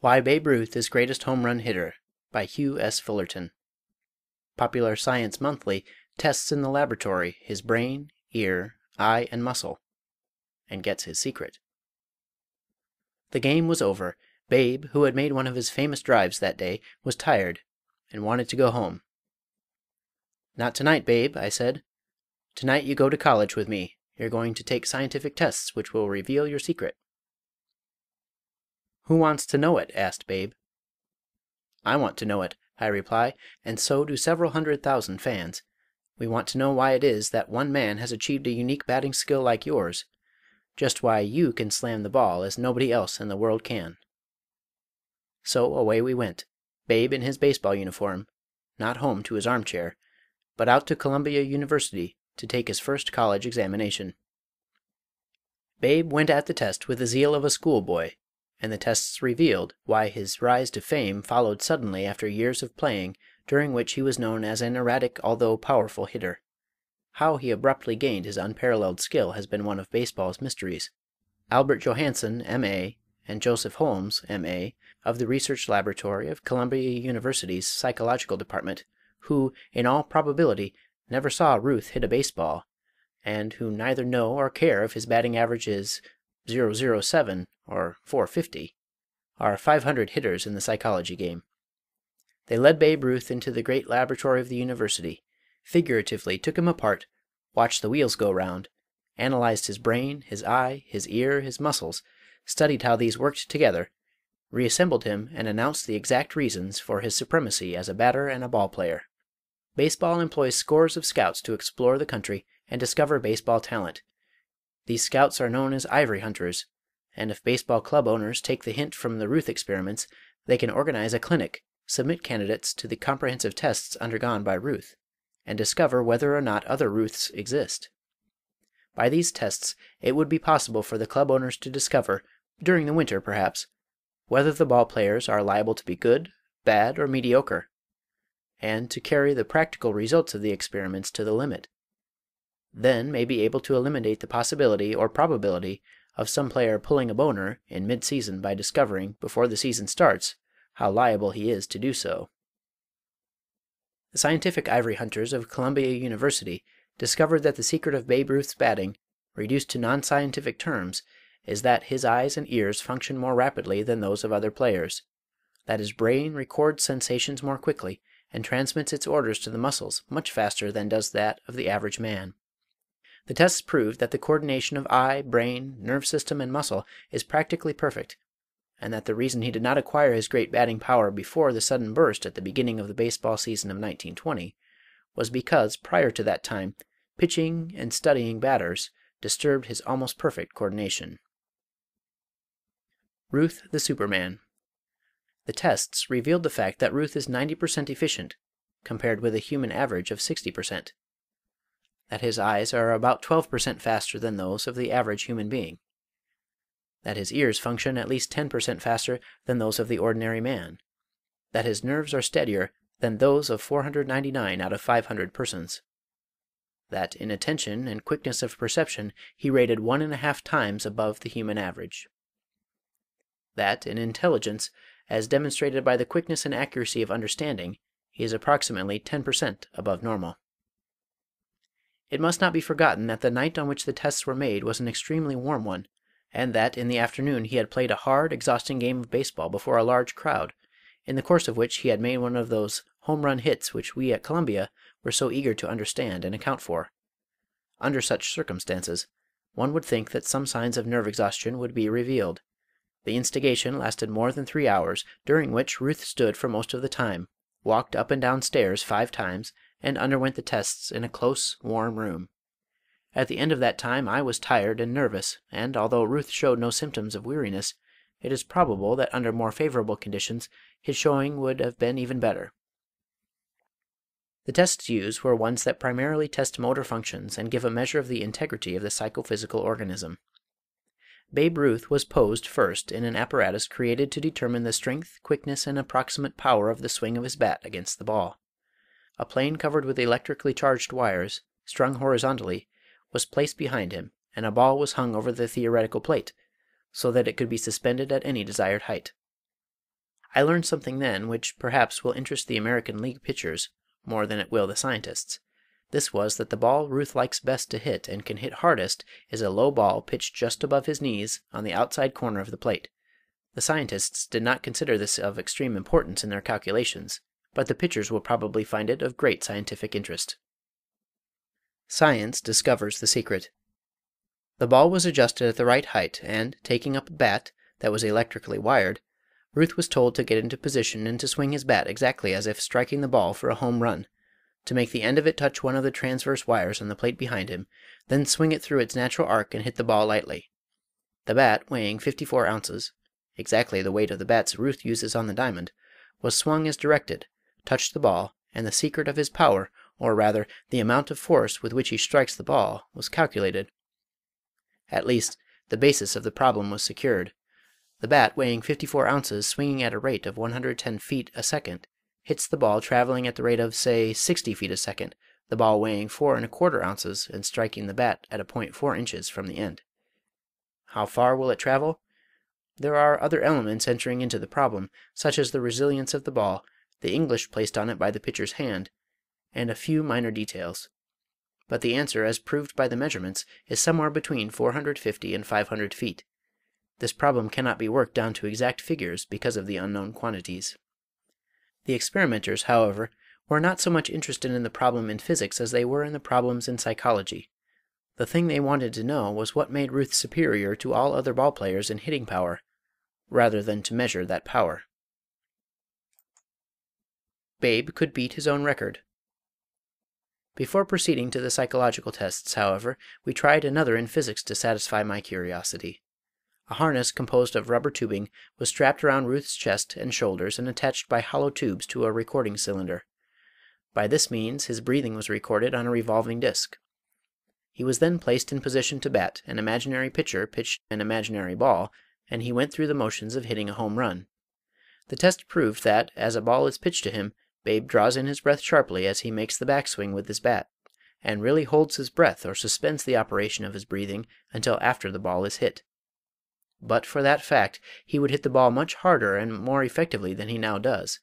Why Babe Ruth is Greatest Home Run Hitter by Hugh S. Fullerton. Popular Science Monthly tests in the laboratory his brain, ear, eye, and muscle, and gets his secret. The game was over. Babe, who had made one of his famous drives that day, was tired and wanted to go home. "Not tonight, Babe," I said. "Tonight you go to college with me. You're going to take scientific tests which will reveal your secret." "Who wants to know it?" asked Babe. "I want to know it," I reply, "and so do several 100,000 fans. We want to know why it is that one man has achieved a unique batting skill like yours. Just why you can slam the ball as nobody else in the world can." So away we went, Babe in his baseball uniform, not home to his armchair, but out to Columbia University to take his first college examination. Babe went at the test with the zeal of a schoolboy, and the tests revealed why his rise to fame followed suddenly after years of playing, during which he was known as an erratic although powerful hitter. How he abruptly gained his unparalleled skill has been one of baseball's mysteries. Albert Johansson, M.A., and Joseph Holmes, M.A., of the Research Laboratory of Columbia University's Psychological Department, who, in all probability, never saw Ruth hit a baseball, and who neither know or care if his batting average is .007 or .450, are 500 hitters in the psychology game. They led Babe Ruth into the great laboratory of the university, figuratively took him apart, watched the wheels go round, analyzed his brain, his eye, his ear, his muscles, studied how these worked together, reassembled him, and announced the exact reasons for his supremacy as a batter and a ball player. Baseball employs scores of scouts to explore the country and discover baseball talent. These scouts are known as ivory hunters, and if baseball club owners take the hint from the Ruth experiments, they can organize a clinic, submit candidates to the comprehensive tests undergone by Ruth, and discover whether or not other Ruths exist. By these tests it would be possible for the club owners to discover, during the winter perhaps, whether the ball players are liable to be good, bad, or mediocre, and to carry the practical results of the experiments to the limit. Then may be able to eliminate the possibility or probability of some player pulling a boner in mid-season by discovering, before the season starts, how liable he is to do so. The scientific ivory hunters of Columbia University discovered that the secret of Babe Ruth's batting, reduced to non-scientific terms, is that his eyes and ears function more rapidly than those of other players, that his brain records sensations more quickly, and transmits its orders to the muscles much faster than does that of the average man. The tests proved that the coordination of eye, brain, nerve system, and muscle is practically perfect, and that the reason he did not acquire his great batting power before the sudden burst at the beginning of the baseball season of 1920 was because, prior to that time, pitching and studying batters disturbed his almost perfect coordination. Ruth the Superman. The tests revealed the fact that Ruth is 90% efficient, compared with a human average of 60%. That his eyes are about 12% faster than those of the average human being. That his ears function at least 10% faster than those of the ordinary man. That his nerves are steadier than those of 499 out of 500 persons. That in attention and quickness of perception he rated 1.5 times above the human average. That in intelligence, as demonstrated by the quickness and accuracy of understanding, he is approximately 10% above normal. It must not be forgotten that the night on which the tests were made was an extremely warm one, and that in the afternoon he had played a hard, exhausting game of baseball before a large crowd, in the course of which he had made one of those home run hits which we at Columbia were so eager to understand and account for. Under such circumstances, one would think that some signs of nerve exhaustion would be revealed. The instigation lasted more than 3 hours, during which Ruth stood for most of the time, walked up and down stairs 5 times, and underwent the tests in a close, warm room. At the end of that time I was tired and nervous, and although Ruth showed no symptoms of weariness, it is probable that under more favorable conditions his showing would have been even better. The tests used were ones that primarily test motor functions and give a measure of the integrity of the psychophysical organism. Babe Ruth was posed first in an apparatus created to determine the strength, quickness, and approximate power of the swing of his bat against the ball. A plane covered with electrically charged wires, strung horizontally, was placed behind him, and a ball was hung over the theoretical plate, so that it could be suspended at any desired height. I learned something then which perhaps will interest the American League pitchers more than it will the scientists. This was that the ball Ruth likes best to hit and can hit hardest is a low ball pitched just above his knees on the outside corner of the plate. The scientists did not consider this of extreme importance in their calculations, but the pitchers will probably find it of great scientific interest. Science discovers the secret. The ball was adjusted at the right height, and, taking up a bat that was electrically wired, Ruth was told to get into position and to swing his bat exactly as if striking the ball for a home run, to make the end of it touch one of the transverse wires on the plate behind him, then swing it through its natural arc and hit the ball lightly. The bat, weighing 54 ounces, exactly the weight of the bats Ruth uses on the diamond, was swung as directed, touched the ball, and the secret of his power, or rather the amount of force with which he strikes the ball, was calculated. At least, the basis of the problem was secured. The bat, weighing 54 ounces, swinging at a rate of 110 feet a second, hits the ball traveling at the rate of, say, 60 feet a second, the ball weighing 4 1/4 ounces and striking the bat at a point 4 inches from the end. How far will it travel? There are other elements entering into the problem, such as the resilience of the ball, the English placed on it by the pitcher's hand, and a few minor details. But the answer, as proved by the measurements, is somewhere between 450 and 500 feet. This problem cannot be worked down to exact figures because of the unknown quantities. The experimenters, however, were not so much interested in the problem in physics as they were in the problems in psychology. The thing they wanted to know was what made Ruth superior to all other ball players in hitting power, rather than to measure that power. Babe could beat his own record. Before proceeding to the psychological tests, however, we tried another in physics to satisfy my curiosity. A harness composed of rubber tubing was strapped around Ruth's chest and shoulders and attached by hollow tubes to a recording cylinder. By this means his breathing was recorded on a revolving disc. He was then placed in position to bat. An imaginary pitcher pitched an imaginary ball, and he went through the motions of hitting a home run. The test proved that, as a ball is pitched to him, Babe draws in his breath sharply as he makes the backswing with his bat, and really holds his breath or suspends the operation of his breathing until after the ball is hit. But for that fact, he would hit the ball much harder and more effectively than he now does.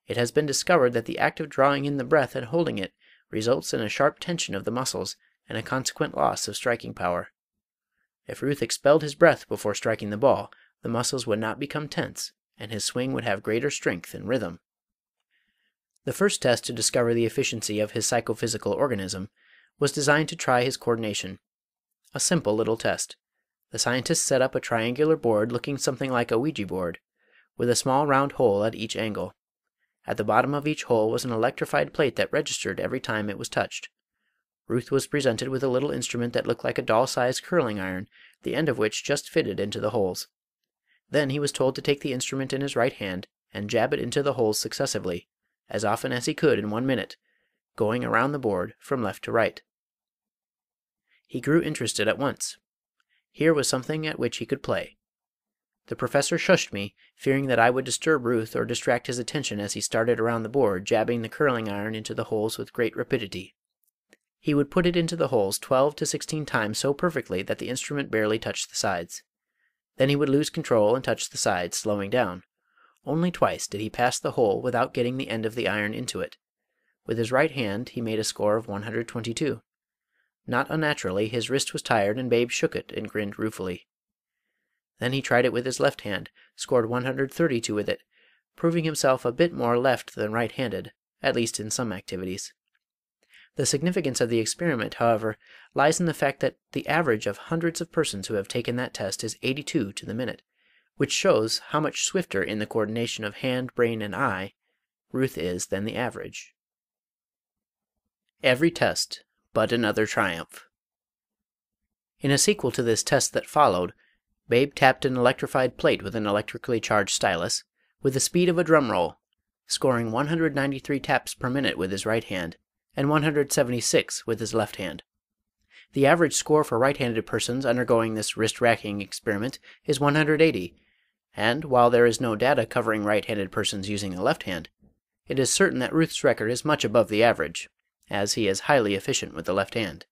It has been discovered that the act of drawing in the breath and holding it results in a sharp tension of the muscles and a consequent loss of striking power. If Ruth expelled his breath before striking the ball, the muscles would not become tense, and his swing would have greater strength and rhythm. The first test to discover the efficiency of his psychophysical organism was designed to try his coordination. A simple little test. The scientists set up a triangular board looking something like a Ouija board, with a small round hole at each angle. At the bottom of each hole was an electrified plate that registered every time it was touched. Ruth was presented with a little instrument that looked like a doll-sized curling iron, the end of which just fitted into the holes. Then he was told to take the instrument in his right hand and jab it into the holes successively, as often as he could in 1 minute, going around the board from left to right. He grew interested at once. Here was something at which he could play. The professor shushed me, fearing that I would disturb Ruth or distract his attention as he started around the board, jabbing the curling iron into the holes with great rapidity. He would put it into the holes 12 to 16 times so perfectly that the instrument barely touched the sides. Then he would lose control and touch the sides, slowing down. Only twice did he pass the hole without getting the end of the iron into it. With his right hand he made a score of 122. Not unnaturally, his wrist was tired, and Babe shook it and grinned ruefully. Then he tried it with his left hand, scored 132 with it, proving himself a bit more left than right-handed, at least in some activities. The significance of the experiment, however, lies in the fact that the average of hundreds of persons who have taken that test is 82 to the minute, which shows how much swifter in the coordination of hand, brain, and eye Ruth is than the average. Every test but another triumph. In a sequel to this test that followed, Babe tapped an electrified plate with an electrically charged stylus, with the speed of a drum roll, scoring 193 taps per minute with his right hand, and 176 with his left hand. The average score for right-handed persons undergoing this wrist-racking experiment is 180, and while there is no data covering right-handed persons using the left hand, it is certain that Ruth's record is much above the average, as he is highly efficient with the left hand.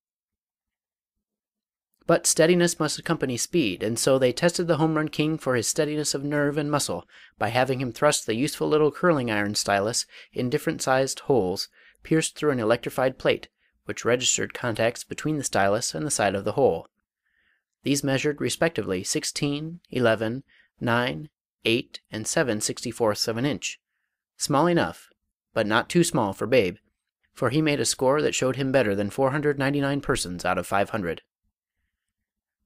But steadiness must accompany speed, and so they tested the home run king for his steadiness of nerve and muscle by having him thrust the useful little curling iron stylus in different sized holes pierced through an electrified plate which registered contacts between the stylus and the side of the hole. These measured respectively 16, 11, 9, 8, and 7/64 of an inch. Small enough, but not too small for Babe, for he made a score that showed him better than 499 persons out of 500.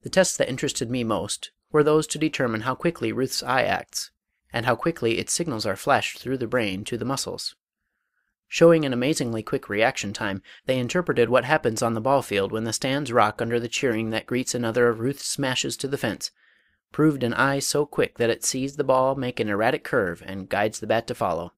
The tests that interested me most were those to determine how quickly Ruth's eye acts, and how quickly its signals are flashed through the brain to the muscles. Showing an amazingly quick reaction time, they interpreted what happens on the ball field when the stands rock under the cheering that greets another of Ruth's smashes to the fence, proved an eye so quick that it sees the ball make an erratic curve and guides the bat to follow.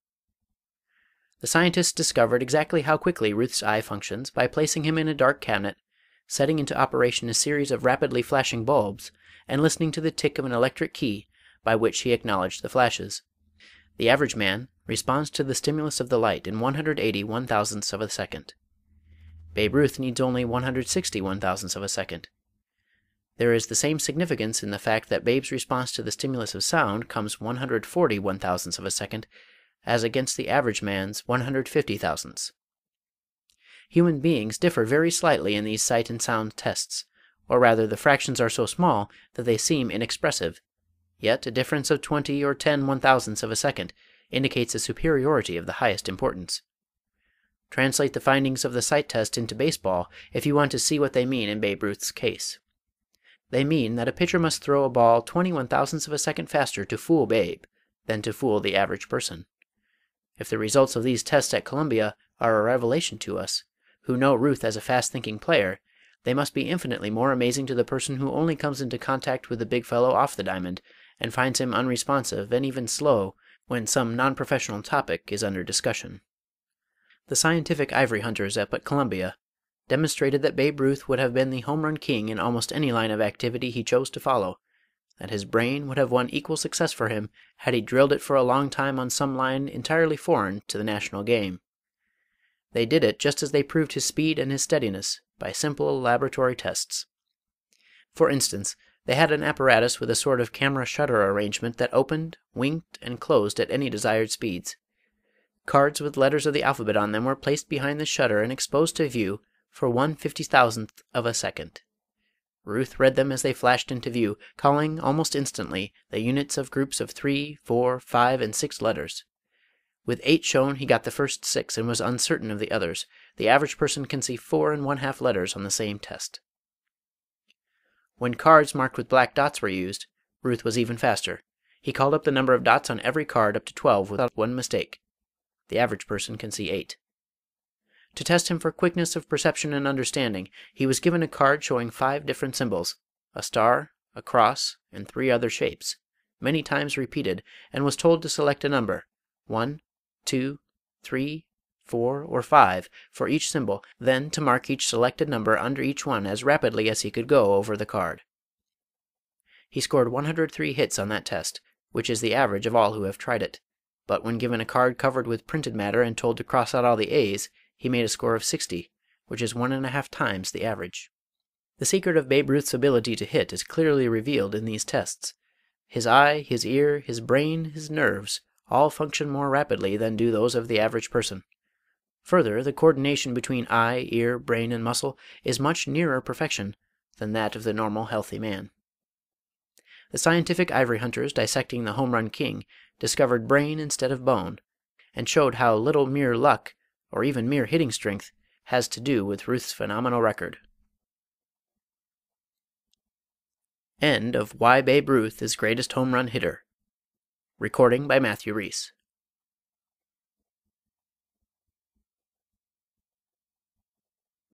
The scientists discovered exactly how quickly Ruth's eye functions by placing him in a dark cabinet, setting into operation a series of rapidly flashing bulbs, and listening to the tick of an electric key by which he acknowledged the flashes. The average man responds to the stimulus of the light in 180/1000ths of a second. Babe Ruth needs only 160/1000ths of a second. There is the same significance in the fact that Babe's response to the stimulus of sound comes 140/1000ths of a second, as against the average man's 150,000ths. Human beings differ very slightly in these sight and sound tests, or rather the fractions are so small that they seem inexpressive, yet a difference of 20 or 10/1000ths of a second indicates a superiority of the highest importance. Translate the findings of the sight test into baseball if you want to see what they mean in Babe Ruth's case. They mean that a pitcher must throw a ball 20/1000ths of a second faster to fool Babe than to fool the average person. If the results of these tests at Columbia are a revelation to us, who know Ruth as a fast-thinking player, they must be infinitely more amazing to the person who only comes into contact with the big fellow off the diamond and finds him unresponsive and even slow when some non-professional topic is under discussion. The scientific ivory hunters up at Columbia demonstrated that Babe Ruth would have been the home run king in almost any line of activity he chose to follow, that his brain would have won equal success for him had he drilled it for a long time on some line entirely foreign to the national game. They did it just as they proved his speed and his steadiness by simple laboratory tests. For instance, they had an apparatus with a sort of camera shutter arrangement that opened, winked, and closed at any desired speeds. Cards with letters of the alphabet on them were placed behind the shutter and exposed to view for 1/50,000th of a second. Ruth read them as they flashed into view, calling almost instantly the units of groups of 3, 4, 5, and 6 letters. With 8 shown, he got the first 6 and was uncertain of the others. The average person can see 4 1/2 letters on the same test. When cards marked with black dots were used, Ruth was even faster. He called up the number of dots on every card up to 12 without one mistake. The average person can see 8. To test him for quickness of perception and understanding, he was given a card showing 5 different symbols, a star, a cross, and 3 other shapes, many times repeated, and was told to select a number, 1, 2, 3, 4, or 5 for each symbol, then to mark each selected number under each one as rapidly as he could go over the card. He scored 103 hits on that test, which is the average of all who have tried it, but when given a card covered with printed matter and told to cross out all the A's, he made a score of 60, which is 1½ times the average. The secret of Babe Ruth's ability to hit is clearly revealed in these tests. His eye, his ear, his brain, his nerves, all function more rapidly than do those of the average person. Further, the coordination between eye, ear, brain, and muscle is much nearer perfection than that of the normal healthy man. The scientific ivory hunters dissecting the home run king discovered brain instead of bone, and showed how little mere luck, or even mere hitting strength, has to do with Ruth's phenomenal record. End of Why Babe Ruth is Greatest Home Run Hitter. Recording by Matthew Reese.